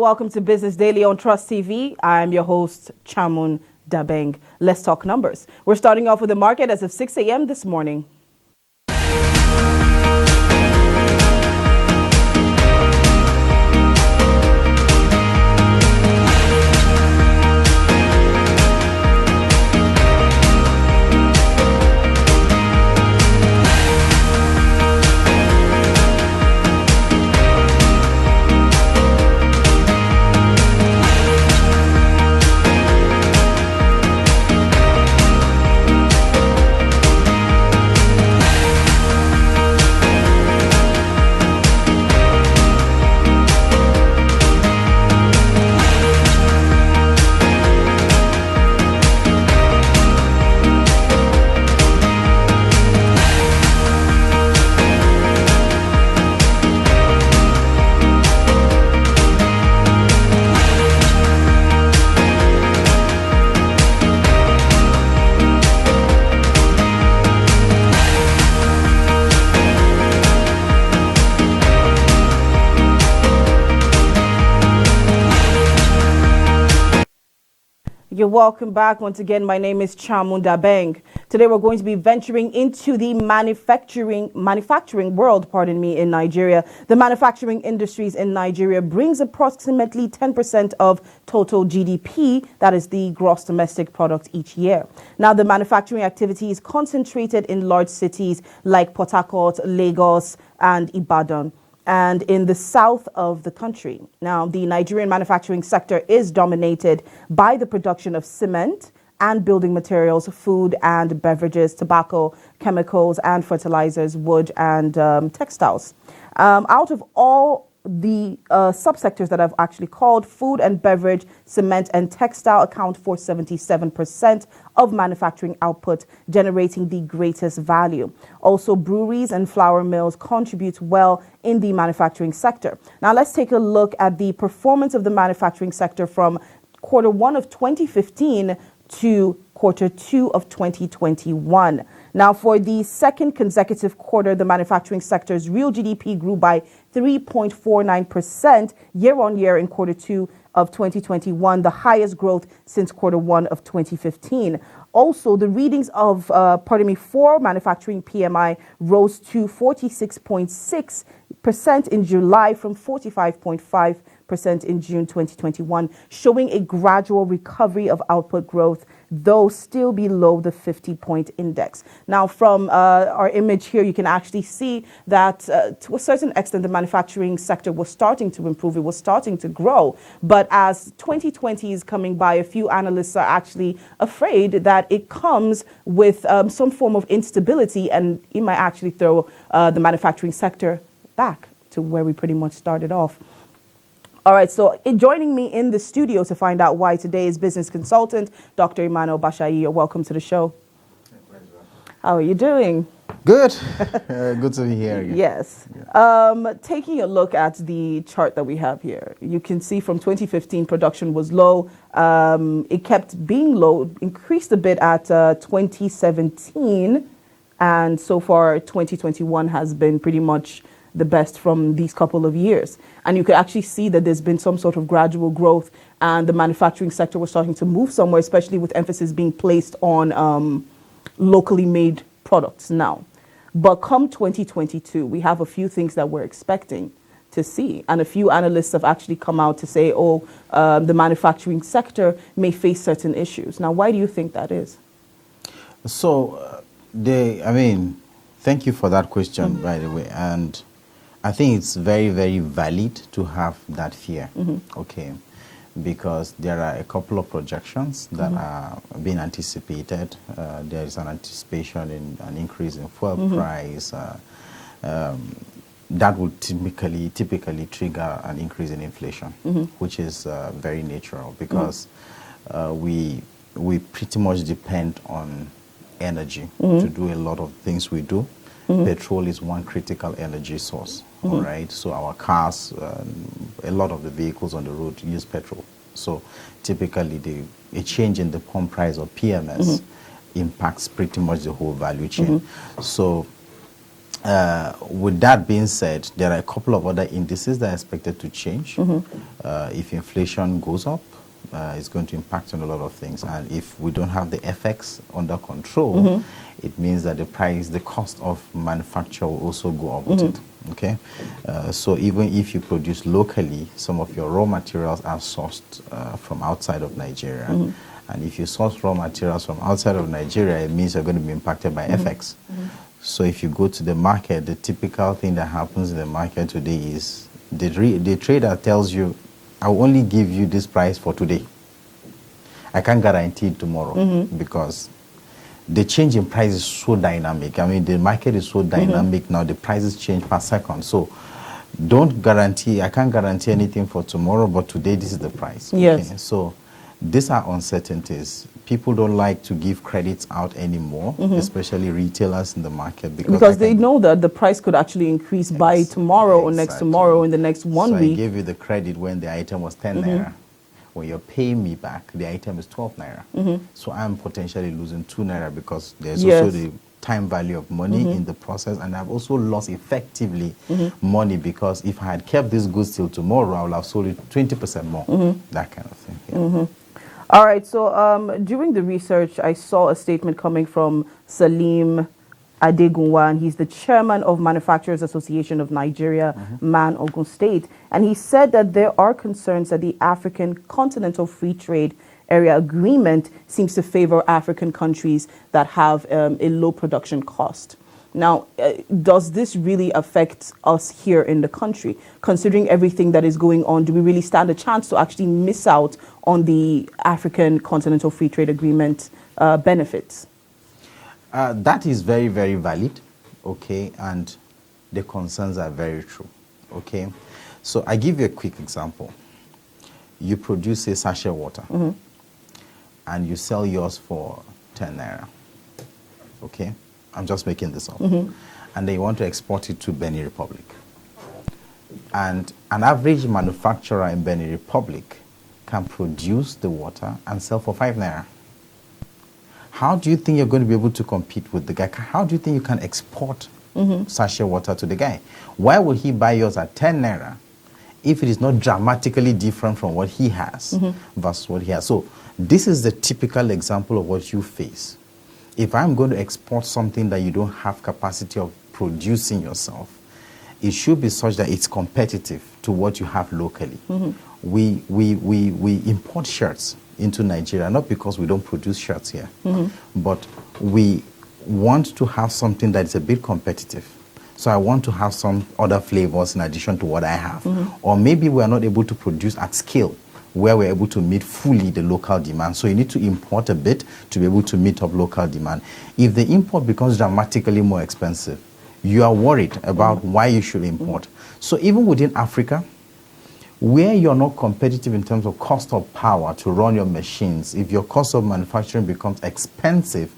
welcome to Business Daily on Trust TV. I'm your host, Chamun Dabeng. Let's talk numbers. We're starting off with the market as of 6 a.m. this morning. You're welcome back. Once again, my name is Chamun Dabeng. Today we're going to be venturing into the manufacturing world, in Nigeria. The manufacturing industries in Nigeria brings approximately 10% of total GDP, that is the gross domestic product, each year. Now, the manufacturing activity is concentrated in large cities like Port Harcourt, Lagos, and Ibadan, and in the south of the country. Now, the Nigerian manufacturing sector is dominated by the production of cement and building materials, food and beverages, tobacco, chemicals and fertilizers, wood and textiles. Out of all the subsectors that I've actually called, food and beverage, cement and textile account for 77% of manufacturing output, generating the greatest value. Also, breweries and flour mills contribute well in the manufacturing sector. Now, let's take a look at the performance of the manufacturing sector from quarter one of 2015 to quarter two of 2021. Now, for the second consecutive quarter, the manufacturing sector's real GDP grew by 3.49% year on year in quarter two of 2021, the highest growth since quarter one of 2015. Also, the readings of, for manufacturing PMI rose to 46.6% in July from 45.5% in June 2021, showing a gradual recovery of output growth, though still below the 50-point index. Now, from our image here, you can actually see that to a certain extent, the manufacturing sector was starting to improve. It was starting to grow. But as 2020 is coming by, a few analysts are actually afraid that it comes with some form of instability, and it might actually throw the manufacturing sector back to where we pretty much started off. All right, so joining me in the studio to find out why today is business consultant, Dr. Emmanuel Bashayi. Welcome to the show. How are you doing? Good. Good to be here again. Yes. Taking a look at the chart that we have here, you can see from 2015 production was low. It kept being low, increased a bit at 2017, and so far 2021 has been pretty much the best from these couple of years. And you could actually see that there's been some sort of gradual growth, and the manufacturing sector was starting to move somewhere, especially with emphasis being placed on locally made products now. But come 2022, we have a few things that we're expecting to see. And a few analysts have actually come out to say, the manufacturing sector may face certain issues. Now, why do you think that is? So, thank you for that question, by the way. And I think it's very, very valid to have that fear, okay? Because there are a couple of projections that are being anticipated. There is an anticipation in an increase in fuel price. That would typically trigger an increase in inflation, which is very natural because we pretty much depend on energy to do a lot of things we do. Petrol is one critical energy source, all right? So our cars, a lot of the vehicles on the road use petrol. So typically a change in the pump price or PMS impacts pretty much the whole value chain. So With that being said, there are a couple of other indices that are expected to change. If inflation goes up, it's going to impact on a lot of things. And if we don't have the FX under control, it means that the cost of manufacture will also go up with it. Okay, so even if you produce locally, some of your raw materials are sourced from outside of Nigeria. And if you source raw materials from outside of Nigeria, it means you're going to be impacted by FX. So if you go to the market, the typical thing that happens in the market today is the trader tells you, I will only give you this price for today. I can't guarantee it tomorrow because the change in price is so dynamic. I mean, the market is so dynamic now, the prices change per second. So don't guarantee, I can't guarantee anything for tomorrow, but today this is the price. Yes. Okay? So these are uncertainties. People don't like to give credits out anymore, especially retailers in the market. Because they know that the price could actually increase by tomorrow or next tomorrow in the next 1 week. I gave you the credit when the item was 10 naira. When you're paying me back, the item is 12 naira. So I'm potentially losing 2 naira because there's also the time value of money in the process. And I've also lost effectively money because if I had kept this goods till tomorrow, I would have sold it 20% more. That kind of thing. Yeah. All right. So during the research, I saw a statement coming from Salim Adegunwa, and he's the chairman of Manufacturers Association of Nigeria, Man, Ogun State. And he said that there are concerns that the African Continental Free Trade Area Agreement seems to favor African countries that have a low production cost. Now, does this really affect us here in the country? Considering everything that is going on, do we really stand a chance to actually miss out on the African Continental Free Trade Agreement benefits? That is very, very valid, okay, and the concerns are very true, okay. So I give you a quick example. You produce a sachet water, and you sell yours for 10 naira, okay. I'm just making this up. And then you want to export it to Benin Republic. And an average manufacturer in Benin Republic can produce the water and sell for 5 naira. How do you think you're going to be able to compete with the guy? How do you think you can export sachet water to the guy? Why would he buy yours at 10 naira if it is not dramatically different from what he has versus what he has? So this is the typical example of what you face. If I'm going to export something that you don't have capacity of producing yourself, it should be such that it's competitive to what you have locally. We import shirts into Nigeria, not because we don't produce shirts here, but we want to have something that is a bit competitive. So I want to have some other flavors in addition to what I have. Or maybe we are not able to produce at scale where we're able to meet fully the local demand. So you need to import a bit to be able to meet up local demand. If the import becomes dramatically more expensive, you are worried about why you should import. So even within Africa, where you're not competitive in terms of cost of power to run your machines, if your cost of manufacturing becomes expensive,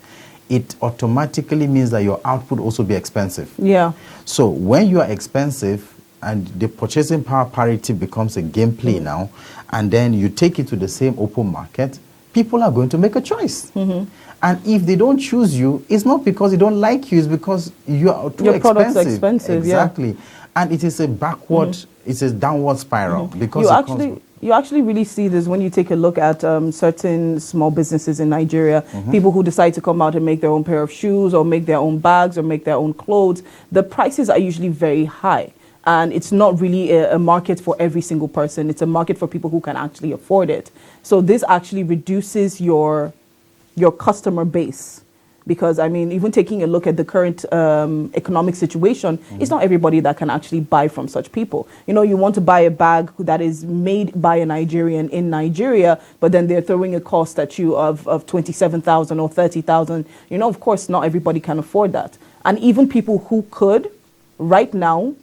it automatically means that your output also be expensive. Yeah. So when you are expensive and the purchasing power parity becomes a gameplay now, and then you take it to the same open market, people are going to make a choice. And if they don't choose you, it's not because they don't like you, it's because you are too your expensive. Product's expensive. Exactly. Yeah. And it is a backward, it's a downward spiral. Because you actually really see this when you take a look at certain small businesses in Nigeria, people who decide to come out and make their own pair of shoes or make their own bags or make their own clothes. The prices are usually very high. And it's not really a market for every single person. It's a market for people who can actually afford it. So this actually reduces your customer base. Because, I mean, even taking a look at the current economic situation, it's not everybody that can actually buy from such people. You know, you want to buy a bag that is made by a Nigerian in Nigeria, but then they're throwing a cost at you of 27,000 or 30,000. You know, of course, not everybody can afford that. And even people who could, right now,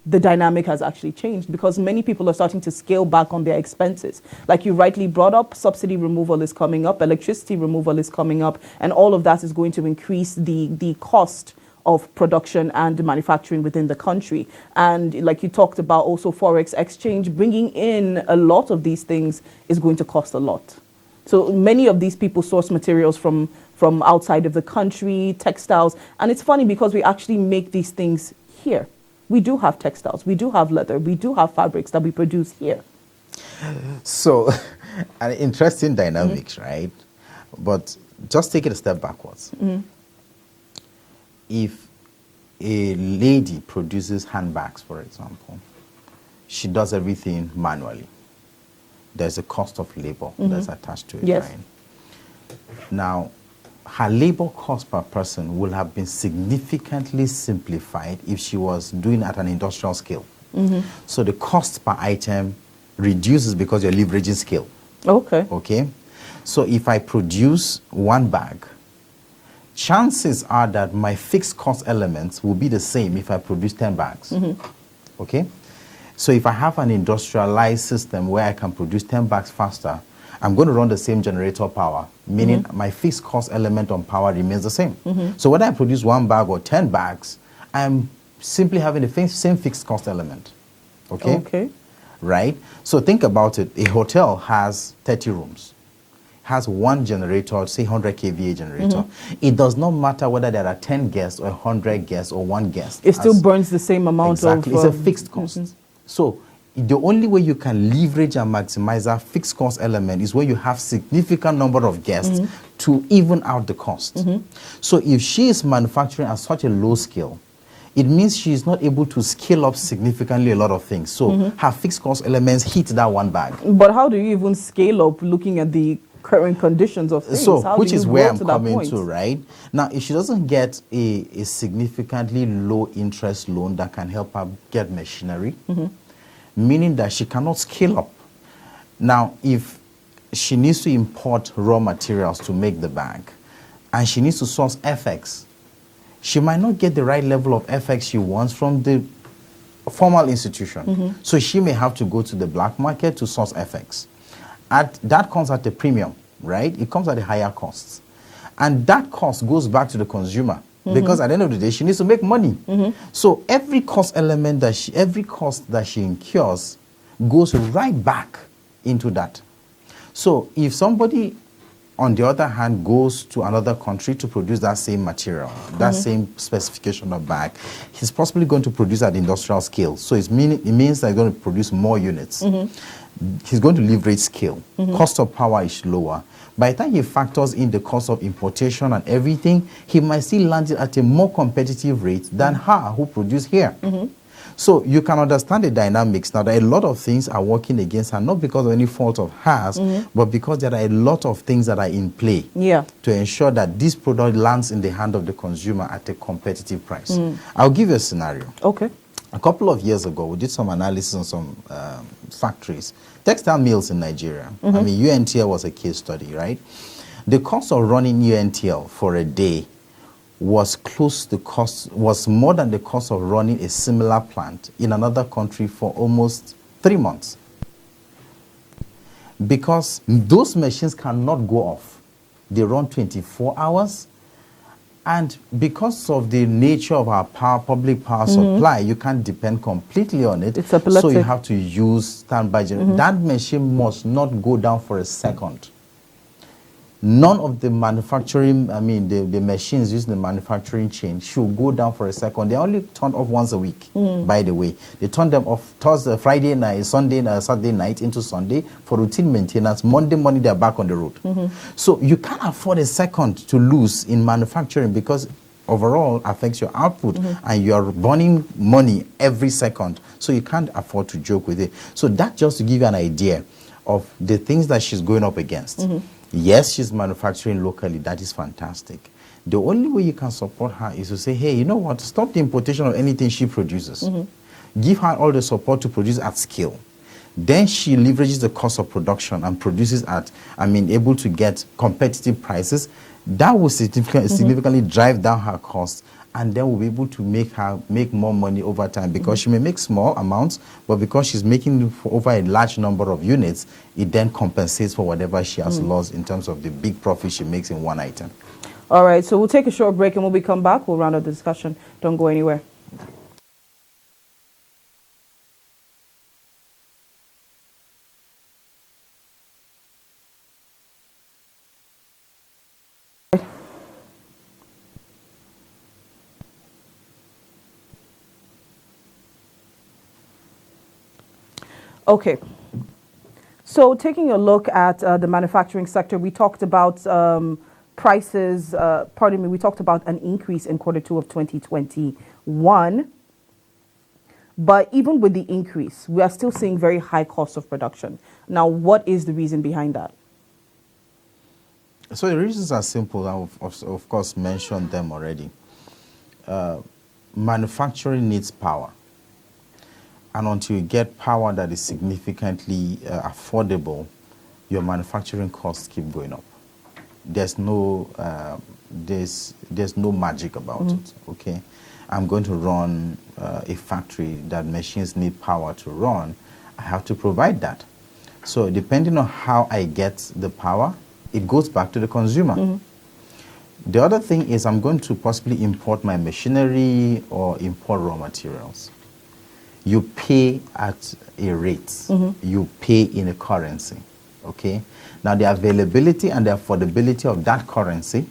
the dynamic has actually changed because many people are starting to scale back on their expenses. Like you rightly brought up, subsidy removal is coming up, electricity removal is coming up, and all of that is going to increase the cost of production and manufacturing within the country. And like you talked about also Forex exchange, bringing in a lot of these things is going to cost a lot. So many of these people source materials from from outside of the country, textiles. And it's funny because we actually make these things here. We do have textiles, we do have leather, we do have fabrics that we produce here. So, an interesting dynamics, right? But just take it a step backwards. If a lady produces handbags, for example, she does everything manually. There's a cost of labor that's attached to it, Yes. right? Now, her labor cost per person will have been significantly simplified if she was doing at an industrial scale. So the cost per item reduces because you're leveraging scale. Okay. Okay? So if I produce one bag, chances are that my fixed cost elements will be the same if I produce 10 bags. Okay? So if I have an industrialized system where I can produce 10 bags faster, I'm going to run the same generator power, meaning my fixed cost element on power remains the same. So whether I produce one bag or 10 bags, I'm simply having the same fixed cost element. Okay? Okay. Right? So think about it. A hotel has 30 rooms, has one generator, say 100 kVA generator. It does not matter whether there are 10 guests or 100 guests or one guest. It still burns the same amount Exactly. of... It's a fixed cost. So the only way you can leverage and maximize that fixed cost element is when you have significant number of guests to even out the cost. So if she is manufacturing at such a low scale, it means she is not able to scale up significantly a lot of things. So her fixed cost elements hit that one bag. But how do you even scale up looking at the current conditions of things? So, How which do you is where grow I'm to that coming point? to, right? Now, if she doesn't get a significantly low interest loan that can help her get machinery, meaning that she cannot scale up. Now, if she needs to import raw materials to make the bag, and she needs to source FX, she might not get the right level of FX she wants from the formal institution. So she may have to go to the black market to source FX. That comes at a premium, right? It comes at a higher cost. And that cost goes back to the consumer because at the end of the day, she needs to make money. So every cost element every cost that she incurs goes right back into that. So if somebody, on the other hand, goes to another country to produce that same material, that same specification of bag, he's possibly going to produce at industrial scale. So it means that he's going to produce more units. He's going to leverage scale. Cost of power is lower. By the time he factors in the cost of importation and everything, he might still land it at a more competitive rate than her who produced here. So you can understand the dynamics now that a lot of things are working against her, not because of any fault of hers, but because there are a lot of things that are in play to ensure that this product lands in the hand of the consumer at a competitive price. I'll give you a scenario. Okay. A couple of years ago, we did some analysis on some factories, textile mills in Nigeria. I mean, UNTL was a case study, right? The cost of running UNTL for a day was more than the cost of running a similar plant in another country for almost 3 months. Because those machines cannot go off. They run 24 hours. And because of the nature of our public power supply, you can't depend completely on it. It's epileptic. So you have to use standby generator. That machine must not go down for a second. None of the manufacturing, the machines used in the manufacturing chain should go down for a second. They only turn off once a week, by the way. They turn them off Thursday, Friday night, Saturday night into Sunday for routine maintenance. Monday morning, they're back on the road. So you can't afford a second to lose in manufacturing because overall affects your output and you're burning money every second. So you can't afford to joke with it. So that just to give you an idea of the things that she's going up against. Yes, she's manufacturing locally. That is fantastic. The only way you can support her is to say, hey, you know what? Stop the importation of anything she produces. Give her all the support to produce at scale. Then she leverages the cost of production and produces at, able to get competitive prices. That will significantly drive down her costs, and then we'll be able to make more money over time because she may make small amounts, but because she's making for over a large number of units, it then compensates for whatever she has lost in terms of the big profit she makes in one item. All right, so we'll take a short break, and when we come back, we'll round up the discussion. Don't go anywhere. Okay. So taking a look at the manufacturing sector, we talked about prices, we talked about an increase in quarter two of 2021. But even with the increase, we are still seeing very high costs of production. Now, what is the reason behind that? So the reasons are simple. I've of course mentioned them already. Manufacturing needs power. And until you get power that is significantly affordable, your manufacturing costs keep going up. There's no magic about it. Okay, I'm going to run a factory that machines need power to run. I have to provide that. So depending on how I get the power, it goes back to the consumer. The other thing is I'm going to possibly import my machinery or import raw materials. You pay at a rate. You pay in a currency. Okay. Now the availability and the affordability of that currency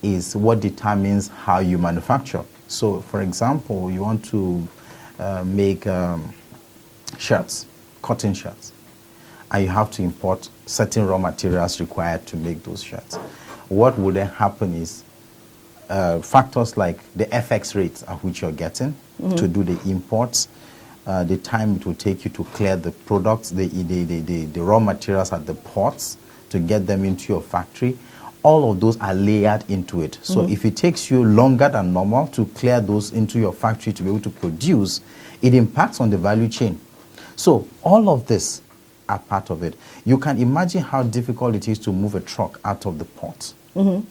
is what determines how you manufacture. So, for example, you want to make shirts, cotton shirts, and you have to import certain raw materials required to make those shirts. What would then happen is factors like the FX rates at which you're getting to do the imports, the time it will take you to clear the products, the raw materials at the ports to get them into your factory. All of those are layered into it. So if it takes you longer than normal to clear those into your factory to be able to produce, it impacts on the value chain. So all of this are part of it. You can imagine how difficult it is to move a truck out of the port. You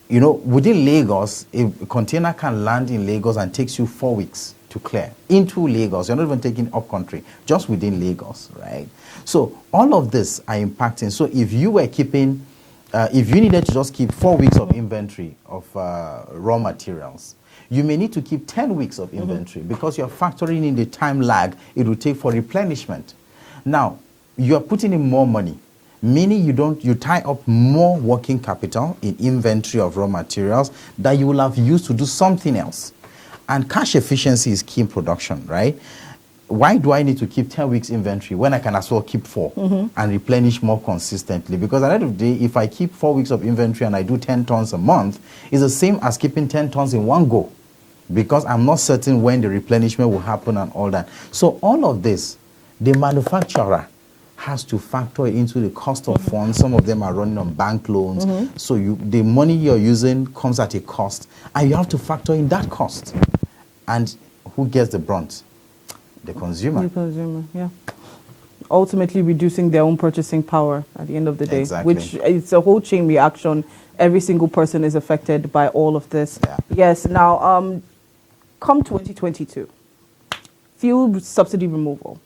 know, within Lagos, a container can land in Lagos and takes you 4 weeks to clear into Lagos. You're not even taking up country, just within Lagos, right? So all of this are impacting. So if you were keeping, if you needed to just keep 4 weeks of inventory of raw materials, you may need to keep 10 weeks of inventory because you're factoring in the time lag it will take for replenishment. Now, you're putting in more money, meaning you tie up more working capital in inventory of raw materials that you will have used to do something else. And cash efficiency is key in production, right? Why do I need to keep 10 weeks inventory when I can as well keep 4 and replenish more consistently? Because at the end of the day, if I keep 4 weeks of inventory and I do 10 tons a month, it's the same as keeping 10 tons in one go because I'm not certain when the replenishment will happen and all that. So all of this, the manufacturer has to factor into the cost of funds. Some of them are running on bank loans. So the money you're using comes at a cost, and you have to factor in that cost. And who gets the brunt? The consumer. The consumer, yeah. Ultimately reducing their own purchasing power at the end of the day, Exactly. which it's a whole chain reaction. Every single person is affected by all of this. Yeah. Yes, now, come 2022, fuel subsidy removal,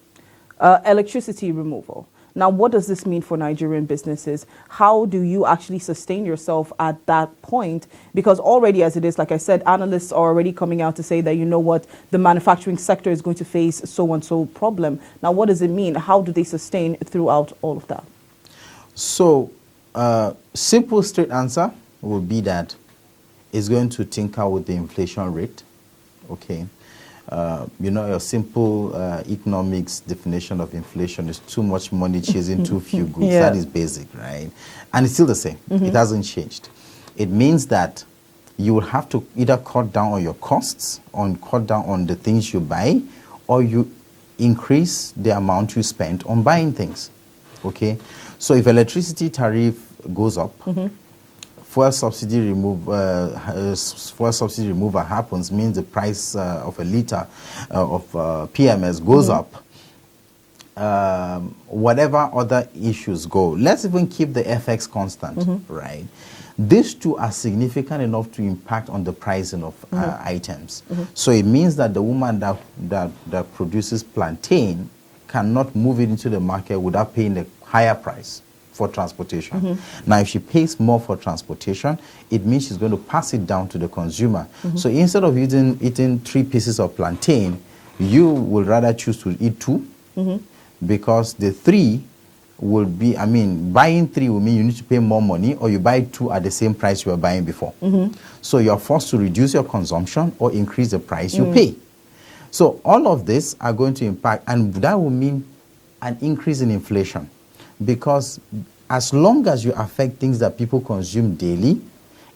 electricity removal. Now, what does this mean for Nigerian businesses? How do you actually sustain yourself at that point? Because already as it is, like I said, analysts are already coming out to say that, you know what, the manufacturing sector is going to face so-and-so problem. Now, what does it mean? How do they sustain throughout all of that? So, simple, straight answer would be that it's going to tinker with the inflation rate, okay? You know, your simple economics definition of inflation is too much money chasing too few goods. Yeah. That is basic, right? And it's still the same. It hasn't changed. It means that you will have to either cut down on your costs, cut down on the things you buy, or you increase the amount you spend on buying things, okay? So if electricity tariff goes up, fuel subsidy removal happens, means the price of a liter of PMS goes up. Whatever other issues go, let's even keep the FX constant, right? These two are significant enough to impact on the pricing of items. So it means that the woman that produces plantain cannot move it into the market without paying a higher price for transportation. Now, if she pays more for transportation, it means she's going to pass it down to the consumer. So instead of eating 3 pieces of plantain, you will rather choose to eat 2 because the 3 will be, buying 3 will mean you need to pay more money, or you buy 2 at the same price you were buying before. So you're forced to reduce your consumption or increase the price you pay. So all of this are going to impact, and that will mean an increase in inflation, because as long as you affect things that people consume daily,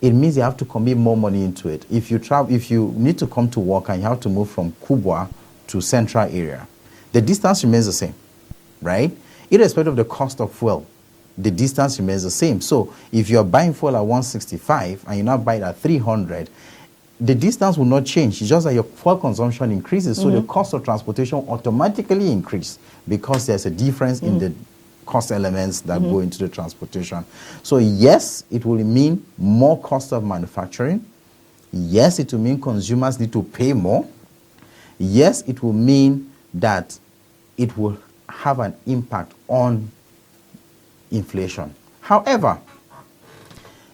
it means you have to commit more money into it. If you need to come to work and you have to move from Kubwa to central area, the distance remains the same, right? Irrespective of the cost of fuel, the distance remains the same. So if you're buying fuel at 165 and you now buy it at 300, the distance will not change. It's just that your fuel consumption increases, so the cost of transportation automatically increases because there's a difference in the cost elements that go into the transportation. So yes, it will mean more cost of manufacturing. Yes, it will mean consumers need to pay more. Yes, it will mean that it will have an impact on inflation. However,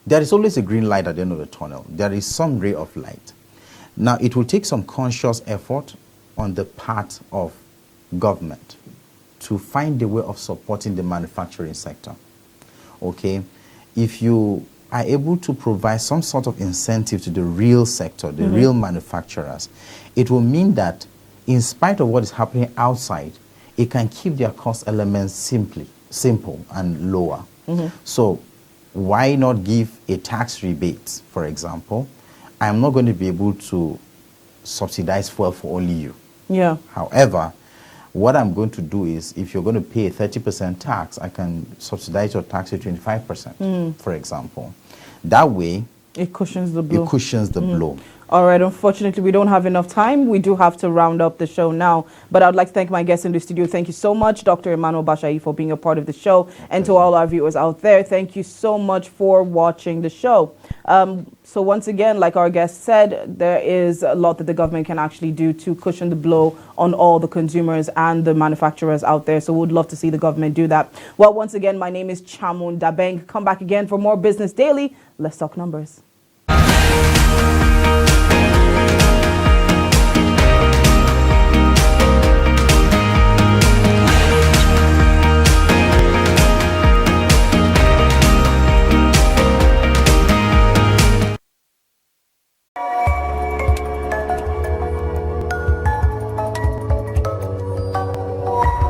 there is always a green light at the end of the tunnel. There is some ray of light. Now, it will take some conscious effort on the part of government to find a way of supporting the manufacturing sector. Okay? If you are able to provide some sort of incentive to the real sector, the real manufacturers, it will mean that in spite of what is happening outside, it can keep their cost elements simple and lower. So why not give a tax rebate, for example? I'm not going to be able to subsidize fuel for only you. Yeah. However, what I'm going to do is, if you're going to pay a 30% tax, I can subsidize your tax at 25%, for example. That way, it cushions the blow. It cushions the blow. All right, unfortunately, we don't have enough time. We do have to round up the show now. But I'd like to thank my guests in the studio. Thank you so much, Dr. Emmanuel Bashayi, for being a part of the show. And to all our viewers out there, thank you so much for watching the show. So once again, like our guest said, there is a lot that the government can actually do to cushion the blow on all the consumers and the manufacturers out there. So we'd love to see the government do that. Well, once again, my name is Chamun Dabeng. Come back again for more Business Daily. Let's talk numbers.